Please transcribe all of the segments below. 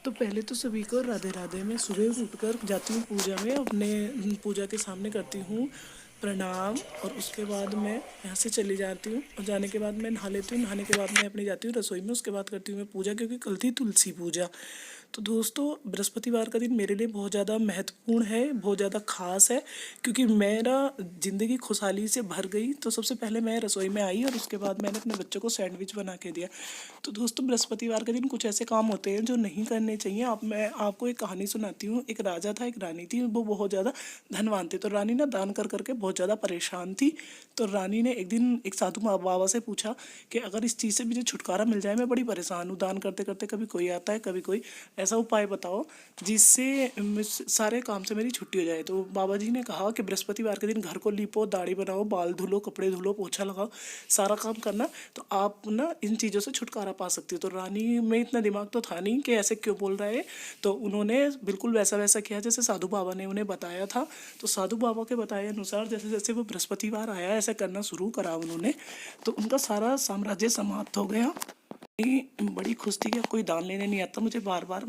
तो पहले तो सभी को राधे राधे। मैं सुबह उठकर जाती हूँ पूजा में, अपने पूजा के सामने करती हूँ प्रणाम। और उसके बाद मैं यहाँ से चली जाती हूँ और जाने के बाद मैं नहा लेती हूँ। नहाने के बाद मैं अपनी जाती हूँ रसोई में। उसके बाद करती हूँ मैं पूजा, क्योंकि कल थी तुलसी पूजा। तो दोस्तों, बृहस्पतिवार का दिन मेरे लिए बहुत ज़्यादा महत्वपूर्ण है, बहुत ज़्यादा खास है, क्योंकि मेरा ज़िंदगी खुशहाली से भर गई। तो सबसे पहले मैं रसोई में आई और उसके बाद मैंने अपने बच्चों को सैंडविच बना के दिया। तो दोस्तों, बृहस्पतिवार के दिन कुछ ऐसे काम होते हैं जो नहीं करने चाहिए। मैं आपको एक कहानी सुनाती हूँ। एक राजा था, एक रानी थी, वो बहुत ज़्यादा धनवान थे। तो रानी ना दान कर करके बहुत ज़्यादा परेशान थी। तो रानी ने एक दिन एक साधु बाबा से पूछा कि अगर इस चीज़ से मुझे छुटकारा मिल जाए, मैं बड़ी परेशान हूँ, दान करते करते कभी कोई आता है कभी कोई, ऐसा उपाय बताओ जिससे सारे काम से मेरी छुट्टी हो जाए। तो बाबा जी ने कहा कि बृहस्पतिवार के दिन घर को लीपो, दाढ़ी बनाओ, बाल धुलो, कपड़े धुलो, पोछा लगाओ, सारा काम करना, तो आप ना इन चीज़ों से छुटकारा पा सकती हो। तो रानी में इतना दिमाग तो था नहीं कि ऐसे क्यों बोल रहा है। तो उन्होंने बिल्कुल वैसा वैसा किया जैसे साधु बाबा ने उन्हें बताया था। तो साधु बाबा के बताए अनुसार जैसे जैसे वो बृहस्पतिवार आया, ऐसा करना शुरू करा उन्होंने, तो उनका सारा साम्राज्य समाप्त हो गया। बड़ी खुश थी कि अब कोई दान लेने नहीं आता, मुझे बार बार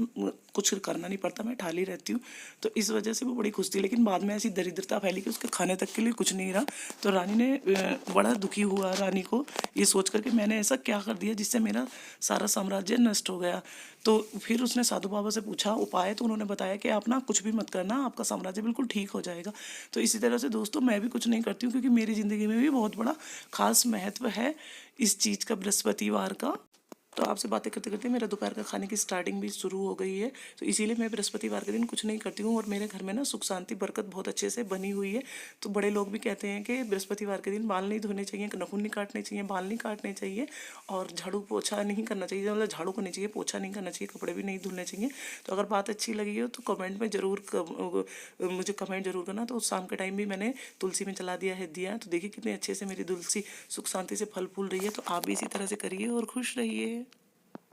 कुछ करना नहीं पड़ता, मैं ठाली रहती हूँ। तो इस वजह से वो बड़ी खुश थी। लेकिन बाद में ऐसी दरिद्रता फैली कि उसके खाने तक के लिए कुछ नहीं रहा। तो रानी ने बड़ा दुखी हुआ, रानी को ये सोच कर कि मैंने ऐसा क्या कर दिया जिससे मेरा सारा साम्राज्य नष्ट हो गया। तो फिर उसने साधु बाबा से पूछा उपाय। तो उन्होंने बताया कि आप ना कुछ भी मत करना, आपका साम्राज्य बिल्कुल ठीक हो जाएगा। तो इसी तरह से दोस्तों, मैं भी कुछ नहीं करती हूँ, क्योंकि मेरी ज़िंदगी में भी बहुत बड़ा खास महत्व है इस चीज़ का, बृहस्पतिवार का। तो आपसे बातें करते करते मेरा दोपहर का खाने की स्टार्टिंग भी शुरू हो गई है। तो इसीलिए मैं बृहस्पतिवार के दिन कुछ नहीं करती हूँ। और मेरे घर में ना सुख शांति बरकत बहुत अच्छे से बनी हुई है। तो बड़े लोग भी कहते हैं कि बृहस्पतिवार के दिन बाल नहीं धोने चाहिए, नाखून नहीं काटने चाहिए, बाल नहीं काटने चाहिए, और झाड़ू पोछा नहीं करना चाहिए, मतलब झाड़ू करनी चाहिए, पोछा नहीं करना चाहिए, कपड़े भी नहीं धुलने चाहिए। तो अगर बात अच्छी लगी हो तो कमेंट में ज़रूर मुझे कमेंट जरूर करना। तो शाम के टाइम भी मैंने तुलसी में चला दिया है दिया। तो देखिए कितने अच्छे से मेरी तुलसी सुख शांति से फल फूल रही है। तो आप भी इसी तरह से करिए और खुश रहिए।